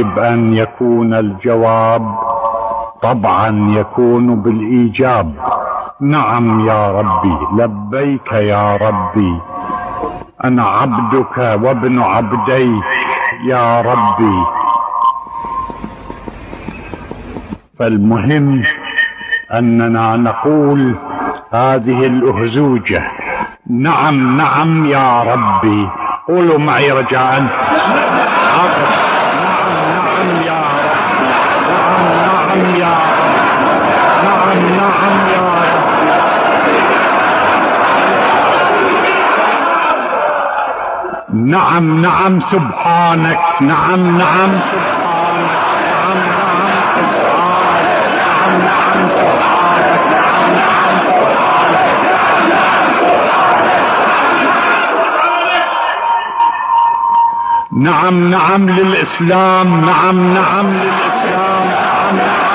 أن يكون الجواب طبعا يكون بالإيجاب. نعم يا ربي، لبيك يا ربي، أنا عبدك وابن عبديك يا ربي. فالمهم أننا نقول هذه الأهزوجة: نعم نعم يا ربي. قولوا معي رجاء: نعم نعم يا ربي، نعم نعم يا ربي، نعم نعم يا ربي. نعم نعم سبحانك، نعم نعم سبحانك، نعم نعم سبحانك، نعم نعم سبحانك، نعم نعم سبحانك. نعم نعم للإسلام، نعم نعم للإسلام، نعم نعم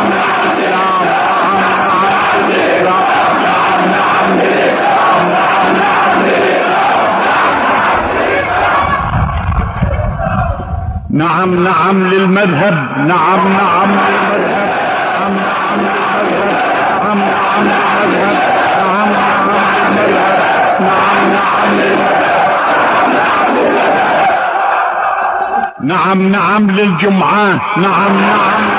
للإسلام، نعم نعم للإسلام، نعم نعم للإسلام، نعم نعم للمذهب، نعم نعم للمذهب، نعم نعم للمذهب، نعم نعم للمذهب، نعم نعم للمذهب، نعم نعم للمذهب، نعم نعم للجمعات، نعم نعم